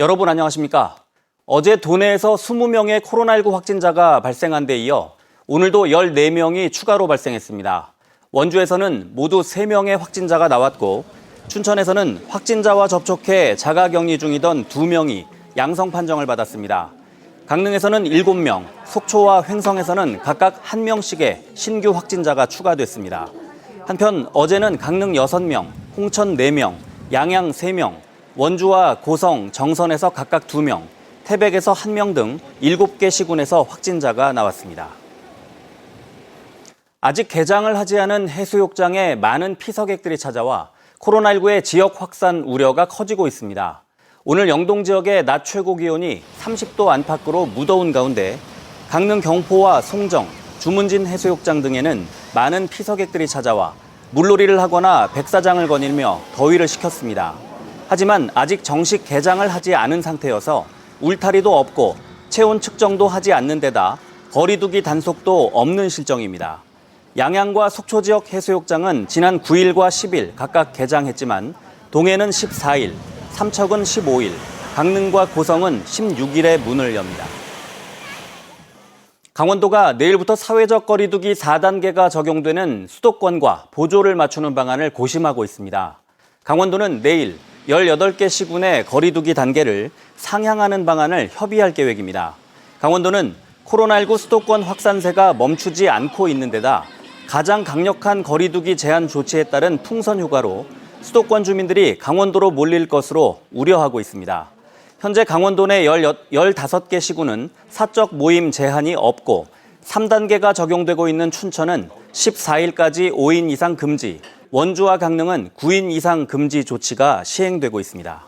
여러분 안녕하십니까? 어제 도내에서 20명의 코로나19 확진자가 발생한 데 이어 오늘도 14명이 추가로 발생했습니다. 원주에서는 모두 3명의 확진자가 나왔고 춘천에서는 확진자와 접촉해 자가격리 중이던 2명이 양성 판정을 받았습니다. 강릉에서는 7명, 속초와 횡성에서는 각각 1명씩의 신규 확진자가 추가됐습니다. 한편 어제는 강릉 6명, 홍천 4명, 양양 3명, 원주와 고성, 정선에서 각각 2명, 태백에서 1명 등 7개 시군에서 확진자가 나왔습니다. 아직 개장을 하지 않은 해수욕장에 많은 피서객들이 찾아와 코로나19의 지역 확산 우려가 커지고 있습니다. 오늘 영동 지역의 낮 최고 기온이 30도 안팎으로 무더운 가운데 강릉 경포와 송정, 주문진 해수욕장 등에는 많은 피서객들이 찾아와 물놀이를 하거나 백사장을 거닐며 더위를 식혔습니다. 하지만 아직 정식 개장을 하지 않은 상태여서 울타리도 없고 체온 측정도 하지 않는 데다 거리두기 단속도 없는 실정입니다. 양양과 속초 지역 해수욕장은 지난 9일과 10일 각각 개장했지만 동해는 14일, 삼척은 15일, 강릉과 고성은 16일에 문을 엽니다. 강원도가 내일부터 사회적 거리두기 4단계가 적용되는 수도권과 보조를 맞추는 방안을 고심하고 있습니다. 강원도는 내일 18개 시군의 거리두기 단계를 상향하는 방안을 협의할 계획입니다. 강원도는 코로나19 수도권 확산세가 멈추지 않고 있는 데다 가장 강력한 거리두기 제한 조치에 따른 풍선 휴가로 수도권 주민들이 강원도로 몰릴 것으로 우려하고 있습니다. 현재 강원도 내 15개 시군은 사적 모임 제한이 없고 3단계가 적용되고 있는 춘천은 14일까지 5인 이상 금지, 원주와 강릉은 9인 이상 금지 조치가 시행되고 있습니다.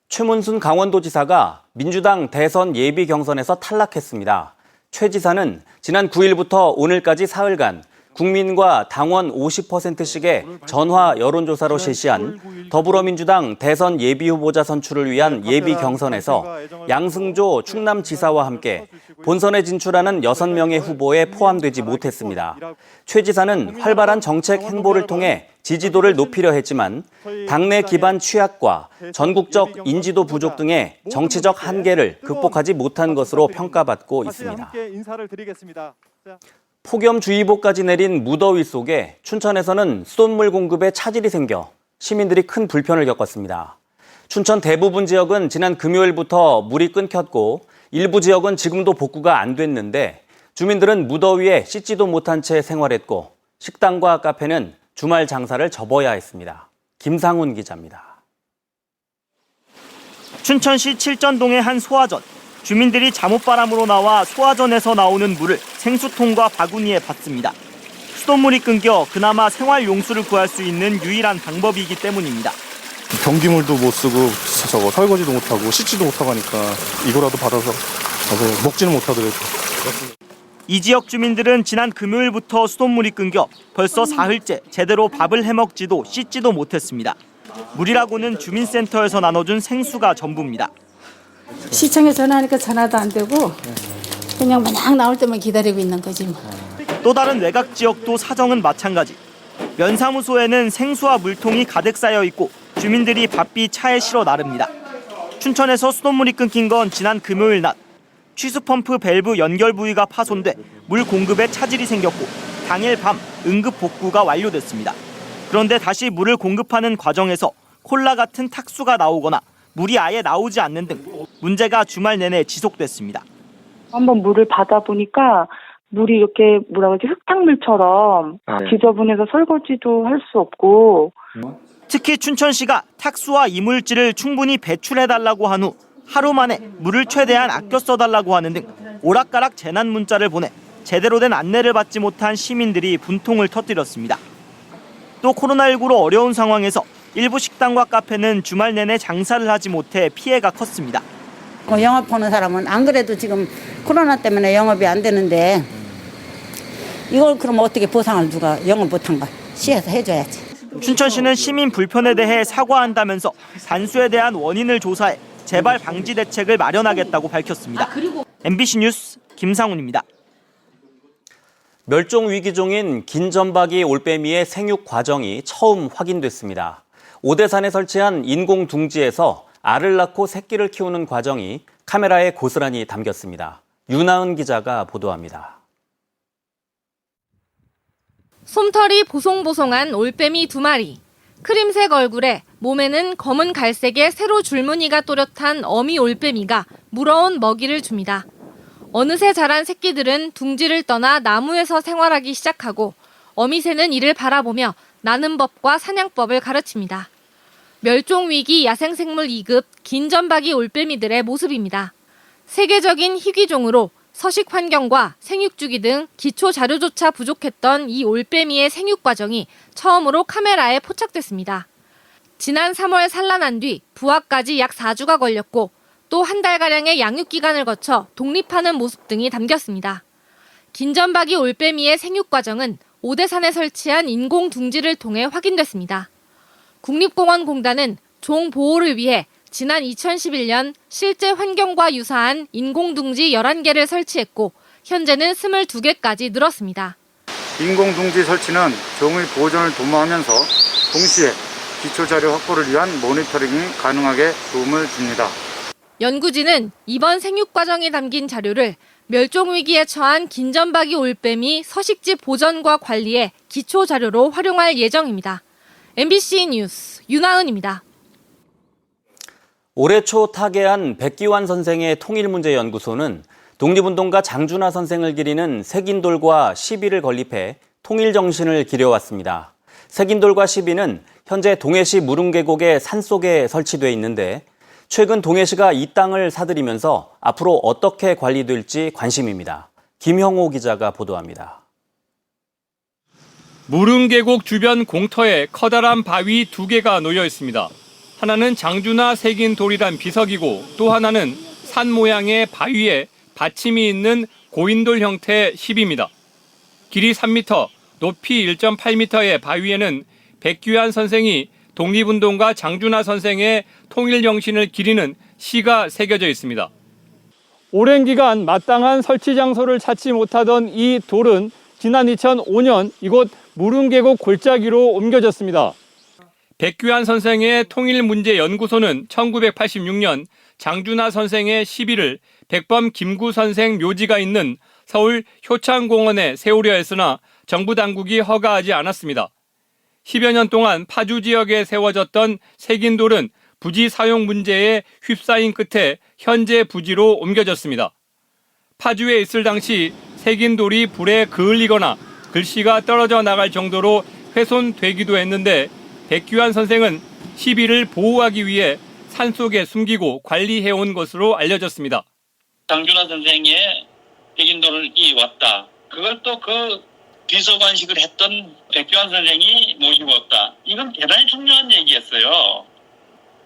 최문순 강원도지사가 민주당 대선 예비 경선에서 탈락했습니다. 최 지사는 지난 9일부터 오늘까지 사흘간 국민과 당원 50%씩의 전화 여론조사로 실시한 더불어민주당 대선 예비후보자 선출을 위한 예비 경선에서 양승조 충남지사와 함께 본선에 진출하는 6명의 후보에 포함되지 못했습니다. 최 지사는 활발한 정책 행보를 통해 지지도를 높이려 했지만 당내 기반 취약과 전국적 인지도 부족 등의 정치적 한계를 극복하지 못한 것으로 평가받고 있습니다. 폭염주의보까지 내린 무더위 속에 춘천에서는 수돗물 공급에 차질이 생겨 시민들이 큰 불편을 겪었습니다. 춘천 대부분 지역은 지난 금요일부터 물이 끊겼고 일부 지역은 지금도 복구가 안 됐는데 주민들은 무더위에 씻지도 못한 채 생활했고 식당과 카페는 주말 장사를 접어야 했습니다. 김상훈 기자입니다. 춘천시 칠전동의 한 소화전. 주민들이 잠옷바람으로 나와 소화전에서 나오는 물을 생수통과 바구니에 받습니다. 수돗물이 끊겨 그나마 생활용수를 구할 수 있는 유일한 방법이기 때문입니다. 변기물도 못 쓰고 설거지도 못하고 씻지도 못하고 하니까 이거라도 받아서 먹지는 못하더라도. 이 지역 주민들은 지난 금요일부터 수돗물이 끊겨 벌써 사흘째 제대로 밥을 해먹지도 씻지도 못했습니다. 물이라고는 주민센터에서 나눠준 생수가 전부입니다. 시청에 전화하니까 전화도 안 되고 그냥 마냥 나올 때만 기다리고 있는 거지 뭐. 또 다른 외곽 지역도 사정은 마찬가지. 면사무소에는 생수와 물통이 가득 쌓여 있고 주민들이 바삐 차에 실어 나릅니다. 춘천에서 수돗물이 끊긴 건 지난 금요일 낮. 취수펌프 밸브 연결 부위가 파손돼 물 공급에 차질이 생겼고 당일 밤 응급 복구가 완료됐습니다. 그런데 다시 물을 공급하는 과정에서 콜라 같은 탁수가 나오거나 물이 아예 나오지 않는 등 문제가 주말 내내 지속됐습니다. 한번 물을 받아보니까 물이 이렇게 흙탕물처럼 지저분해서 설거지도 할 수 없고. 특히 춘천시가 탁수와 이물질을 충분히 배출해달라고 한 후 하루 만에 물을 최대한 아껴 써달라고 하는 등 오락가락 재난 문자를 보내 제대로 된 안내를 받지 못한 시민들이 분통을 터뜨렸습니다. 또 코로나19로 어려운 상황에서 일부 식당과 카페는 주말 내내 장사를 하지 못해 피해가 컸습니다. 영업하는 사람은 안 그래도 지금 코로나 때문에 영업이 안 되는데 이걸 그럼 어떻게 보상을 누가 영업 못한 걸 시에서 해줘야지. 춘천시는 시민 불편에 대해 사과한다면서 단수에 대한 원인을 조사해 재발 방지 대책을 마련하겠다고 밝혔습니다. MBC 뉴스 김상훈입니다. 멸종 위기종인 긴점박이 올빼미의 생육 과정이 처음 확인됐습니다. 오대산에 설치한 인공 둥지에서 알을 낳고 새끼를 키우는 과정이 카메라에 고스란히 담겼습니다. 윤하은 기자가 보도합니다. 솜털이 보송보송한 올빼미 2마리. 크림색 얼굴에 몸에는 검은 갈색의 세로 줄무늬가 또렷한 어미 올빼미가 물어온 먹이를 줍니다. 어느새 자란 새끼들은 둥지를 떠나 나무에서 생활하기 시작하고 어미새는 이를 바라보며 나는 법과 사냥법을 가르칩니다. 멸종위기 야생생물 2급 긴전박이 올빼미들의 모습입니다. 세계적인 희귀종으로 서식 환경과 생육주기 등 기초 자료조차 부족했던 이 올빼미의 생육 과정이 처음으로 카메라에 포착됐습니다. 지난 3월 산란한 뒤 부화까지 약 4주가 걸렸고 또 한 달가량의 양육 기간을 거쳐 독립하는 모습 등이 담겼습니다. 긴전박이 올빼미의 생육 과정은 오대산에 설치한 인공 둥지를 통해 확인됐습니다. 국립공원공단은 종 보호를 위해 지난 2011년 실제 환경과 유사한 인공둥지 11개를 설치했고 현재는 22개까지 늘었습니다. 인공둥지 설치는 종의 보존을 도모하면서 동시에 기초자료 확보를 위한 모니터링이 가능하게 도움을 줍니다. 연구진은 이번 생육 과정이 담긴 자료를 멸종위기에 처한 긴전박이 올빼미 서식지 보전과 관리에 기초 자료로 활용할 예정입니다. MBC 뉴스 윤하은입니다. 올해 초 타계한 백기환 선생의 통일문제연구소는 독립운동가 장준하 선생을 기리는 색인돌과 시비를 건립해 통일정신을 기려왔습니다. 색인돌과 시비는 현재 동해시 무릉계곡의 산속에 설치돼 있는데 최근 동해시가 이 땅을 사들이면서 앞으로 어떻게 관리될지 관심입니다. 김형호 기자가 보도합니다. 무릉계곡 주변 공터에 커다란 바위 2개가 놓여 있습니다. 하나는 장준하 색인돌이란 비석이고 또 하나는 산 모양의 바위에 받침이 있는 고인돌 형태의 시비입니다. 길이 3m, 높이 1.8m의 바위에는 백귀환 선생이 독립운동가 장준하 선생의 통일정신을 기리는 시가 새겨져 있습니다. 오랜 기간 마땅한 설치 장소를 찾지 못하던 이 돌은 지난 2005년 이곳 무릉계곡 골짜기로 옮겨졌습니다. 백귀환 선생의 통일문제연구소는 1986년 장준하 선생의 시비를 백범 김구 선생 묘지가 있는 서울 효창공원에 세우려 했으나 정부 당국이 허가하지 않았습니다. 10여 년 동안 파주 지역에 세워졌던 색인돌은 부지 사용 문제에 휩싸인 끝에 현재 부지로 옮겨졌습니다. 파주에 있을 당시 색인돌이 불에 그을리거나 글씨가 떨어져 나갈 정도로 훼손되기도 했는데 백귀환 선생은 시비를 보호하기 위해 산속에 숨기고 관리해온 것으로 알려졌습니다. 장준하 선생의 색인돌이 왔다. 그걸 또 그 비서관식을 했던 백귀환 선생이 모시고 왔다. 이건 대단히 중요한 얘기였어요.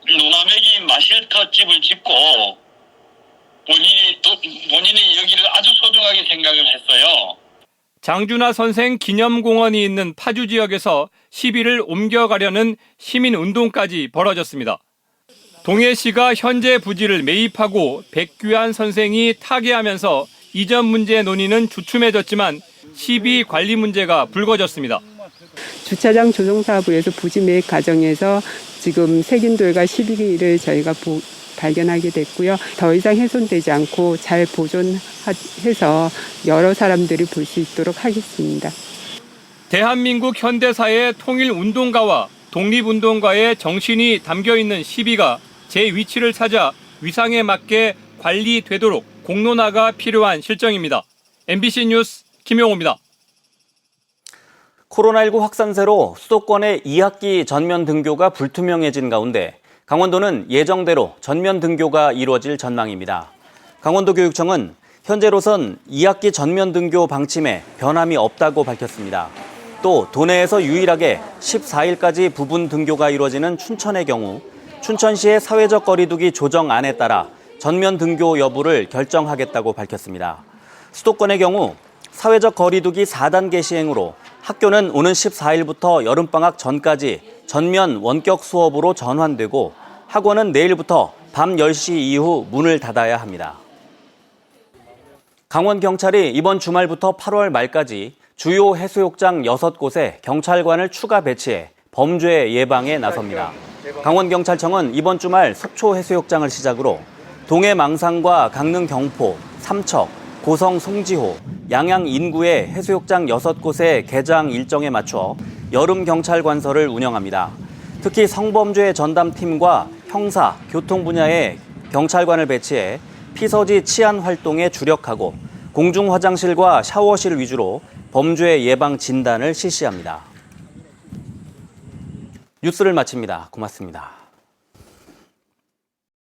노남역이 마실터집을 짓고 본인이 여기를 아주 소중하게 생각을 했어요. 장준하 선생 기념공원이 있는 파주 지역에서 시비를 옮겨가려는 시민운동까지 벌어졌습니다. 동해시가 현재 부지를 매입하고 백귀환 선생이 타계하면서 이전 문제 논의는 주춤해졌지만 시비 관리 문제가 불거졌습니다. 주차장 조성사업부에서 부지 매입 과정에서 지금 색인돌과 시비를 저희가 발견하게 됐고요. 더 이상 훼손되지 않고 잘 보존해서 여러 사람들이 볼 수 있도록 하겠습니다. 대한민국 현대사의 통일운동가와 독립운동가의 정신이 담겨있는 시비가 제 위치를 찾아 위상에 맞게 관리되도록 공론화가 필요한 실정입니다. MBC 뉴스 김용호입니다. 코로나19 확산세로 수도권의 2학기 전면 등교가 불투명해진 가운데 강원도는 예정대로 전면 등교가 이루어질 전망입니다. 강원도교육청은 현재로선 2학기 전면 등교 방침에 변함이 없다고 밝혔습니다. 또 도내에서 유일하게 14일까지 부분 등교가 이루어지는 춘천의 경우 춘천시의 사회적 거리두기 조정안에 따라 전면 등교 여부를 결정하겠다고 밝혔습니다. 수도권의 경우 사회적 거리두기 4단계 시행으로 학교는 오는 14일부터 여름방학 전까지 전면 원격 수업으로 전환되고 학원은 내일부터 밤 10시 이후 문을 닫아야 합니다. 강원경찰이 이번 주말부터 8월 말까지 주요 해수욕장 6곳에 경찰관을 추가 배치해 범죄 예방에 나섭니다. 강원경찰청은 이번 주말 속초해수욕장을 시작으로 동해 망상과 강릉 경포, 삼척, 고성 송지호, 양양 인구의 해수욕장 6곳의 개장 일정에 맞춰 여름 경찰 관서를 운영합니다. 특히 성범죄 전담팀과 형사, 교통 분야의 경찰관을 배치해 피서지 치안 활동에 주력하고 공중 화장실과 샤워실 위주로 범죄 예방 진단을 실시합니다. 뉴스를 마칩니다. 고맙습니다.